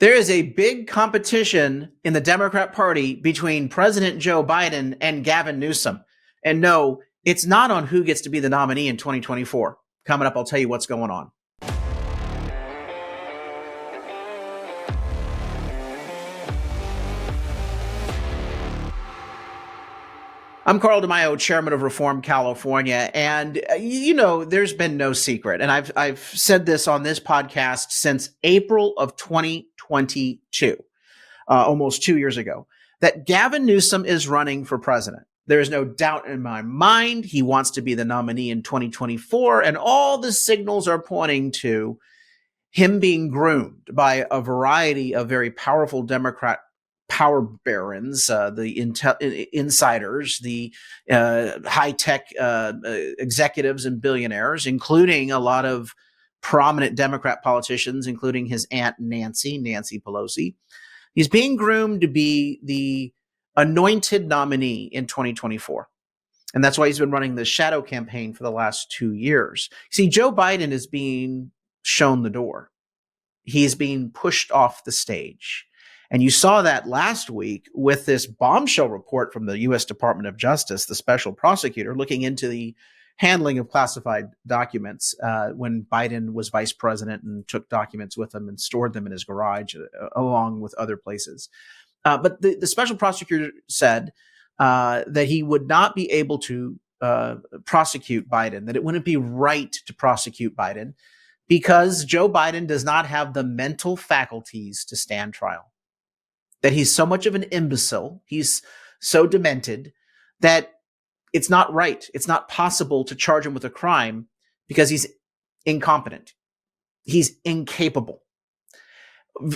There is a big competition in the Democrat Party between President Joe Biden and Gavin Newsom. And no, it's not on who gets to be the nominee in 2024. Coming up, I'll tell you what's going on. I'm Carl DeMaio, chairman of Reform California, and there's been no secret, and I've said this on this podcast since April of 2022, almost 2 years ago, that Gavin Newsom is running for president. There is no doubt in my mind he wants to be the nominee in 2024, and all the signals are pointing to him being groomed by a variety of very powerful Democrat power barons, the insiders, the high-tech executives and billionaires, including a lot of prominent Democrat politicians, including his aunt Nancy Pelosi. He's being groomed to be the anointed nominee in 2024. And that's why he's been running the shadow campaign for the last 2 years. See, Joe Biden is being shown the door. He's being pushed off the stage. And you saw that last week with this bombshell report from the U.S. Department of Justice, the special prosecutor, looking into the handling of classified documents when Biden was vice president and took documents with him and stored them in his garage along with other places. But the special prosecutor said that he would not be able to prosecute Biden, that it wouldn't be right to prosecute Biden because Joe Biden does not have the mental faculties to stand trial. That he's so much of an imbecile, he's so demented that it's not right. It's not possible to charge him with a crime because he's incompetent. He's incapable.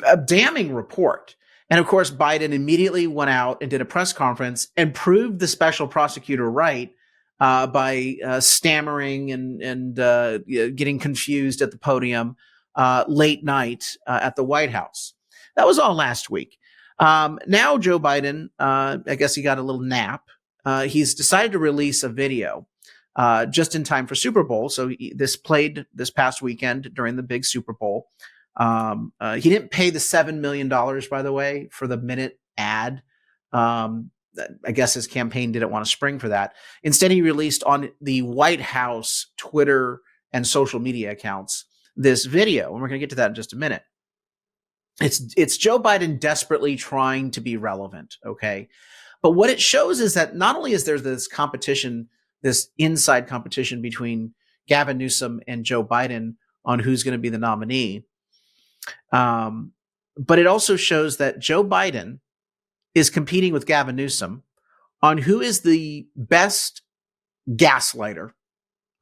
A damning report. And of course, Biden immediately went out and did a press conference and proved the special prosecutor right by stammering and getting confused at the podium late night at the White House. That was all last week. Now Joe Biden, I guess he got a little nap. He's decided to release a video just in time for Super Bowl. So this played this past weekend during the big Super Bowl. He didn't pay the $7 million, by the way, for the minute ad. I guess his campaign didn't want to spring for that. Instead, he released on the White House Twitter and social media accounts this video. And we're going to get to that in just a minute. It's Joe Biden desperately trying to be relevant, okay? But what it shows is that not only is there this competition, this inside competition between Gavin Newsom and Joe Biden on who's going to be the nominee, but it also shows that Joe Biden is competing with Gavin Newsom on who is the best gaslighter,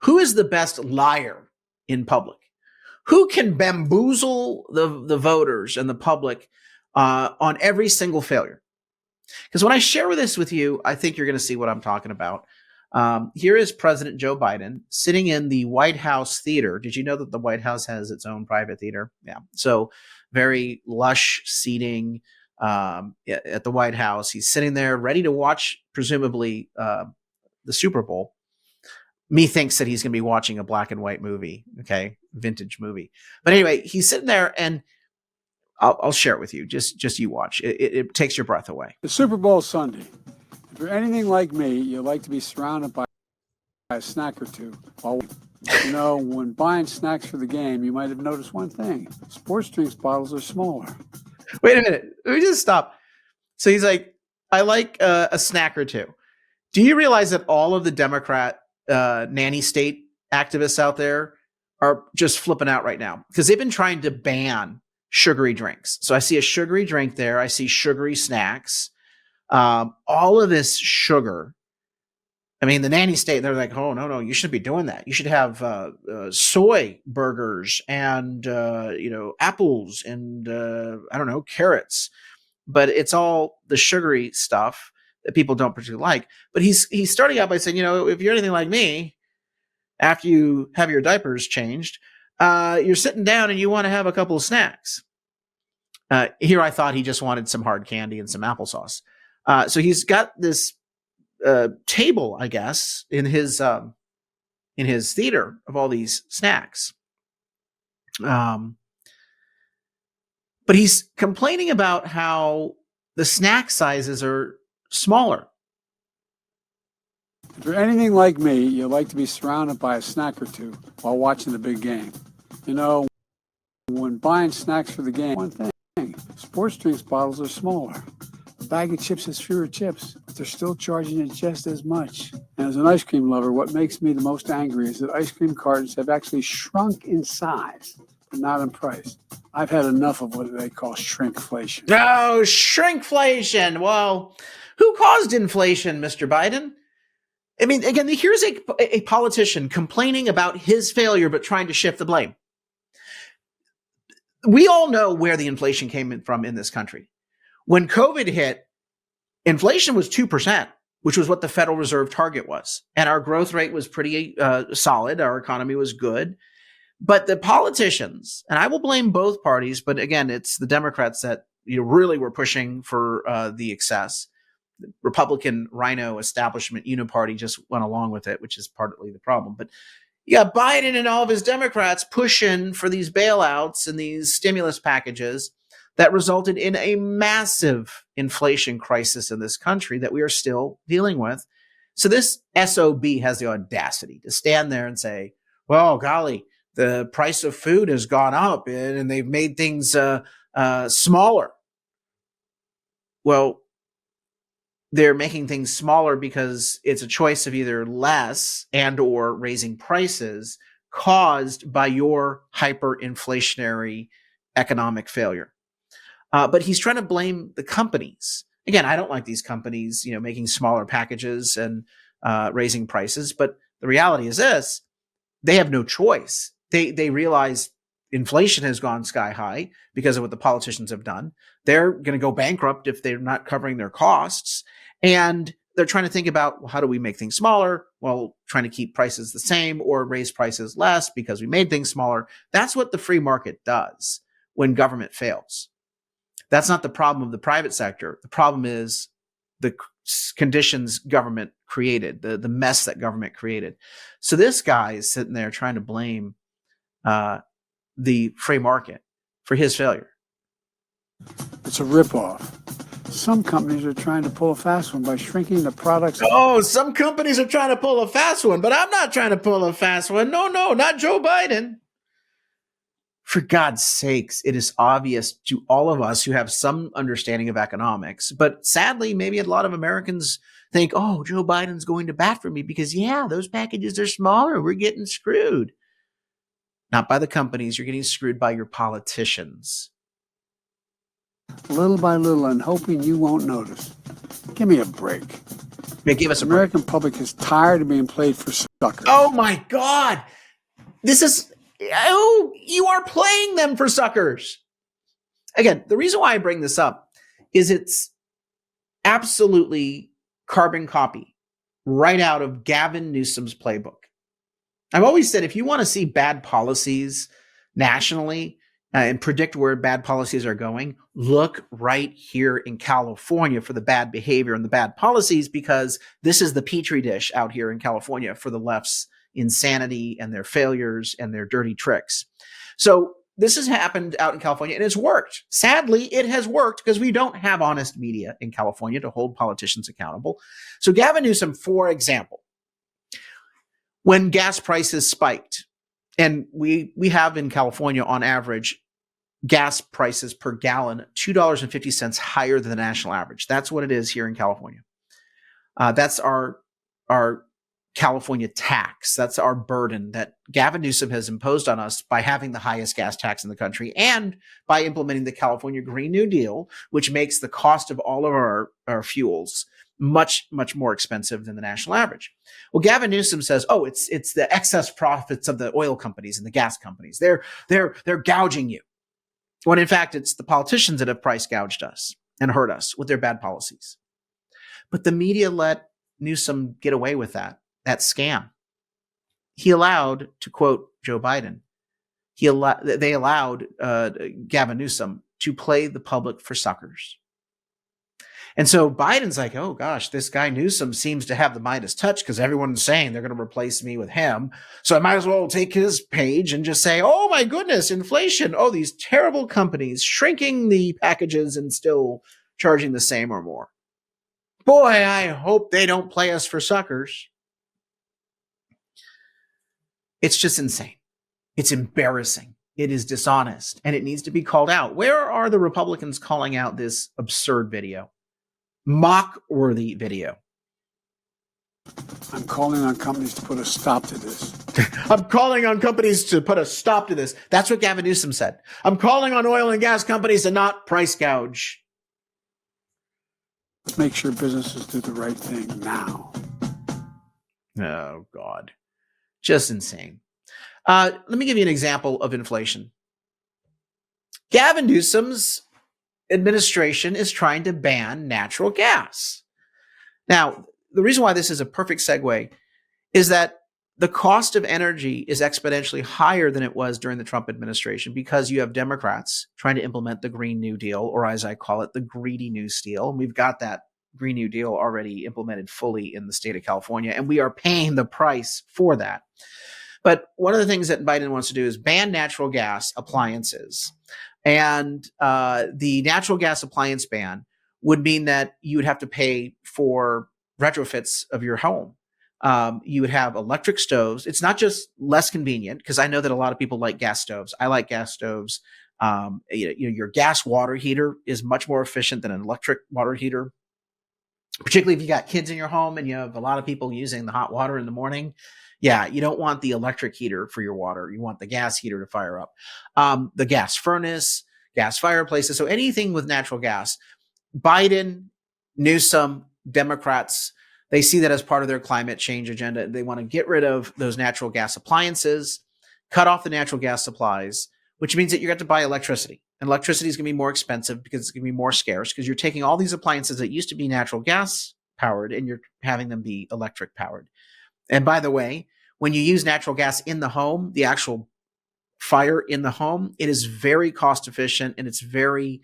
who is the best liar in public. Who can bamboozle the voters and the public on every single failure? Because when I share this with you, I think you're going to see what I'm talking about. Here is President Joe Biden sitting in the White House theater. Did you know that the White House has its own private theater? Yeah. So very lush seating at the White House. He's sitting there ready to watch, presumably, the Super Bowl. Methinks that he's going to be watching a black and white movie, okay, vintage movie. But anyway, he's sitting there, and I'll share it with you. Just you watch. It takes your breath away. The Super Bowl Sunday. If you're anything like me, you like to be surrounded by a snack or two. Well, when buying snacks for the game, you might have noticed one thing: sports drinks bottles are smaller. Wait a minute. Let me just stop. So he's like, I like a snack or two. Do you realize that all of the Democrat nanny state activists out there are just flipping out right now because they've been trying to ban sugary drinks. So I see a sugary drink there. I see sugary snacks. All of this sugar. I mean, the nanny state, they're like, oh, no, you shouldn't be doing that. You should have soy burgers and, apples and, carrots. But it's all the sugary stuff that people don't particularly like. But he's starting out by saying, if you're anything like me, after you have your diapers changed, you're sitting down and you want to have a couple of snacks. Here I thought he just wanted some hard candy and some applesauce. So he's got this table, I guess, in his theater of all these snacks. But he's complaining about how the snack sizes are smaller. If you're anything like me, you like to be surrounded by a snack or two while watching the big game. You know, when buying snacks for the game, one thing, sports drinks bottles are smaller. A bag of chips has fewer chips, but they're still charging you just as much. And as an ice cream lover, what makes me the most angry is that ice cream cartons have actually shrunk in size, but not in price. I've had enough of what they call shrinkflation. Oh, shrinkflation. Well, who caused inflation, Mr. Biden? I mean, again, here's a politician complaining about his failure, but trying to shift the blame. We all know where the inflation came from in this country. When COVID hit, inflation was 2%, which was what the Federal Reserve target was. And our growth rate was pretty solid. Our economy was good. But the politicians, and I will blame both parties, but again, it's the Democrats that really were pushing for the excess. The Republican rhino establishment uniparty just went along with it, which is partly the problem. But you got Biden and all of his Democrats pushing for these bailouts and these stimulus packages that resulted in a massive inflation crisis in this country that we are still dealing with. So this SOB has the audacity to stand there and say, well, golly, the price of food has gone up and they've made things smaller. Well, they're making things smaller because it's a choice of either less and or raising prices caused by your hyperinflationary economic failure. But he's trying to blame the companies. Again, I don't like these companies, making smaller packages and raising prices. But the reality is this: they have no choice. They realize inflation has gone sky high because of what the politicians have done. They're going to go bankrupt if they're not covering their costs. And they're trying to think about, well, how do we make things smaller? Well, trying to keep prices the same or raise prices less because we made things smaller. That's what the free market does when government fails. That's not the problem of the private sector. The problem is the conditions government created, the mess that government created. So this guy is sitting there trying to blame the free market for his failure. It's a ripoff. Some companies are trying to pull a fast one by shrinking the products. Oh, some companies are trying to pull a fast one, but I'm not trying to pull a fast one. No, not Joe Biden. For God's sakes, it is obvious to all of us who have some understanding of economics, but sadly, maybe a lot of Americans think, oh, Joe Biden's going to bat for me because, those packages are smaller. We're getting screwed. Not by the companies. You're getting screwed by your politicians. Little by little and hoping you won't notice. Give me a break. Give us a break. The American public is tired of being played for suckers. Oh, my God. You are playing them for suckers. Again, the reason why I bring this up is it's absolutely carbon copy right out of Gavin Newsom's playbook. I've always said, if you want to see bad policies nationally and predict where bad policies are going, look right here in California for the bad behavior and the bad policies, because this is the petri dish out here in California for the left's insanity and their failures and their dirty tricks. So this has happened out in California and it's worked. Sadly, it has worked because we don't have honest media in California to hold politicians accountable. So Gavin Newsom, for example, when gas prices spiked, and we have in California on average gas prices per gallon $2.50 higher than the national average. That's what it is here in California. That's our California tax. That's our burden that Gavin Newsom has imposed on us by having the highest gas tax in the country and by implementing the California Green New Deal, which makes the cost of all of our fuels much, much more expensive than the national average. Well, Gavin Newsom says, oh, it's the excess profits of the oil companies and the gas companies. They're gouging you. When in fact, it's the politicians that have price gouged us and hurt us with their bad policies. But the media let Newsom get away with that scam. He allowed, to quote Joe Biden, they allowed Gavin Newsom to play the public for suckers. And so Biden's like, oh gosh, this guy Newsom seems to have the Midas touch because everyone's saying they're going to replace me with him. So I might as well take his page and just say, oh my goodness, inflation. Oh, these terrible companies shrinking the packages and still charging the same or more. Boy, I hope they don't play us for suckers. It's just insane. It's embarrassing. It is dishonest, and it needs to be called out. Where are the Republicans calling out this absurd video? Mock-worthy video. I'm calling on companies to put a stop to this. I'm calling on companies to put a stop to this. That's what Gavin Newsom said. I'm calling on oil and gas companies to not price gouge. Let's make sure businesses do the right thing now. Oh, God. Just insane. Let me give you an example of inflation. Gavin Newsom's administration is trying to ban natural gas. Now, the reason why this is a perfect segue is that the cost of energy is exponentially higher than it was during the Trump administration because you have Democrats trying to implement the Green New Deal, or as I call it, the greedy New Deal. And we've got that Green New Deal already implemented fully in the state of California, and we are paying the price for that. But one of the things that Biden wants to do is ban natural gas appliances. And the natural gas appliance ban would mean that you would have to pay for retrofits of your home. You would have electric stoves. It's not just less convenient, because I know that a lot of people like gas stoves. I like gas stoves. Your gas water heater is much more efficient than an electric water heater, particularly if you got kids in your home and you have a lot of people using the hot water in the morning. Yeah, you don't want the electric heater for your water. You want the gas heater to fire up. The gas furnace, gas fireplaces. So anything with natural gas. Biden, Newsom, Democrats, they see that as part of their climate change agenda. They want to get rid of those natural gas appliances, cut off the natural gas supplies, which means that you're going to buy electricity. And electricity is going to be more expensive because it's going to be more scarce, because you're taking all these appliances that used to be natural gas powered and you're having them be electric powered. And by the way, when you use natural gas in the home, the actual fire in the home, it is very cost efficient and it's very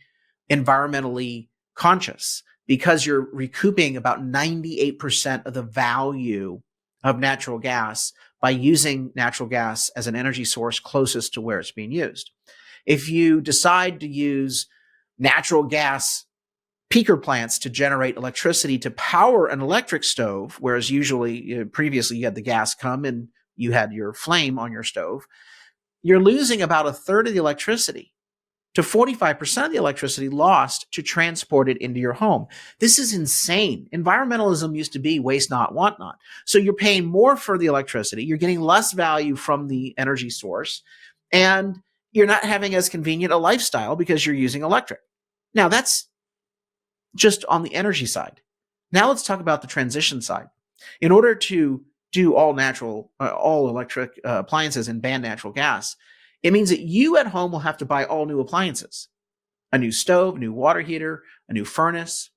environmentally conscious, because you're recouping about 98% of the value of natural gas by using natural gas as an energy source closest to where it's being used. If you decide to use natural gas peaker plants to generate electricity to power an electric stove, whereas usually previously you had the gas come and you had your flame on your stove, you're losing about a third of the electricity to 45% of the electricity lost to transport it into your home. This is insane. Environmentalism used to be waste not, want not. So you're paying more for the electricity, you're getting less value from the energy source, and you're not having as convenient a lifestyle because you're using electric. Now, that's just on the energy side. Now let's talk about the transition side. In order to do all electric appliances and ban natural gas, it means that you at home will have to buy all new appliances, a new stove, a new water heater, a new furnace.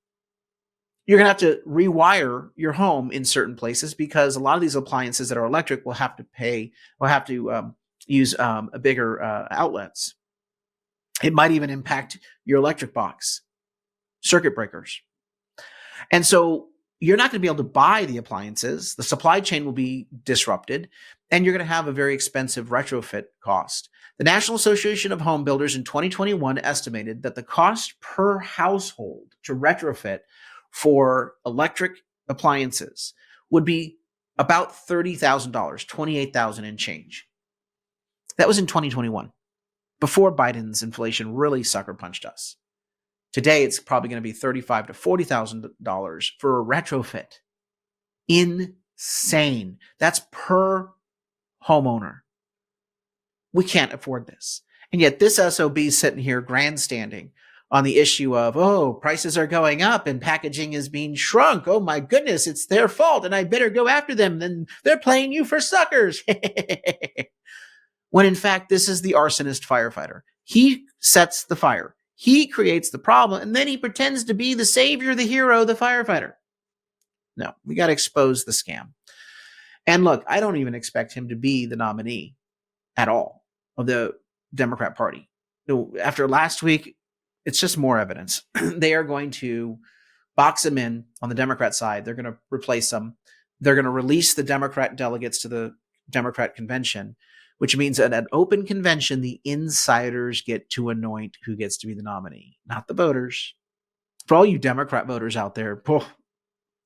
You're going to have to rewire your home in certain places, because a lot of these appliances that are electric will have to use a bigger outlets. It might even impact your electric box, circuit breakers. And so you're not going to be able to buy the appliances. The supply chain will be disrupted, and you're going to have a very expensive retrofit cost. The National Association of Home Builders in 2021 estimated that the cost per household to retrofit for electric appliances would be about $30,000, $28,000 and change. That was in 2021, before Biden's inflation really sucker punched us. Today, it's probably going to be $35,000 to $40,000 for a retrofit. Insane. That's per homeowner. We can't afford this. And yet this SOB is sitting here grandstanding on the issue of, oh, prices are going up and packaging is being shrunk. Oh my goodness, it's their fault and I better go after them. Then they're playing you for suckers. When in fact, this is the arsonist firefighter. He sets the fire. He creates the problem, and then he pretends to be the savior, the hero, the firefighter. No, we got to expose the scam. And look, I don't even expect him to be the nominee at all of the Democrat Party. After last week, it's just more evidence. They are going to box them in on the Democrat side. They're going to replace them. They're going to release the Democrat delegates to the Democrat convention, which means at an open convention, the insiders get to anoint who gets to be the nominee, not the voters. For all you Democrat voters out there,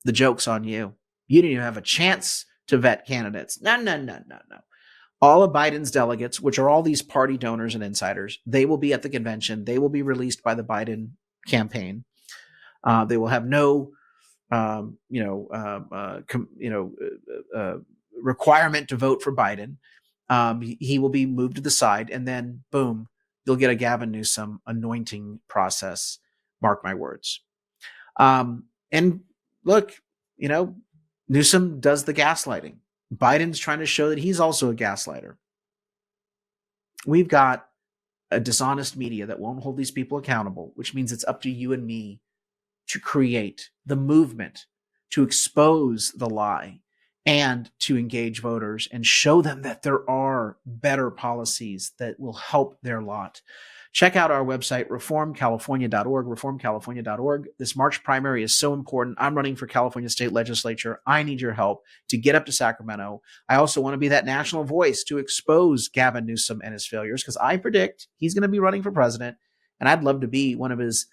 the joke's on you. You didn't even have a chance to vet candidates. No. All of Biden's delegates, which are all these party donors and insiders, they will be at the convention. They will be released by the Biden campaign. They will have no, requirement to vote for Biden. He will be moved to the side, and then boom, you'll get a Gavin Newsom anointing process. Mark my words. And look, Newsom does the gaslighting. Biden's trying to show that he's also a gaslighter. We've got a dishonest media that won't hold these people accountable, which means it's up to you and me to create the movement, to expose the lie, and to engage voters and show them that there are better policies that will help their lot. Check out our website, reformcalifornia.org, reformcalifornia.org. This March primary is so important. I'm running for California State Legislature. I need your help to get up to Sacramento. I also want to be that national voice to expose Gavin Newsom and his failures, because I predict he's going to be running for president, and I'd love to be one of his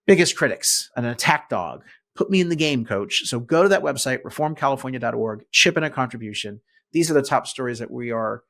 biggest critics, an attack dog. Put me in the game, coach. So go to that website, reformcalifornia.org, chip in a contribution. These are the top stories that we are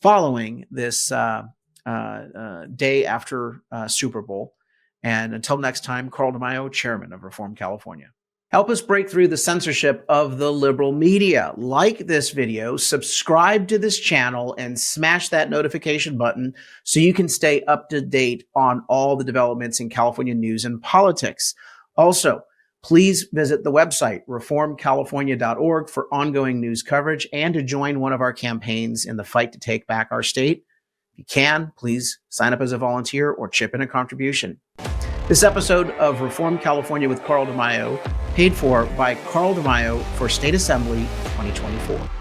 following this day after Super Bowl. And until next time, Carl DeMaio, chairman of Reform California. Help us break through the censorship of the liberal media. Like this video, subscribe to this channel, and smash that notification button so you can stay up to date on all the developments in California news and politics. Also, please visit the website, reformcalifornia.org, for ongoing news coverage and to join one of our campaigns in the fight to take back our state. If you can, please sign up as a volunteer or chip in a contribution. This episode of Reform California with Carl DeMaio, paid for by Carl DeMaio for State Assembly 2024.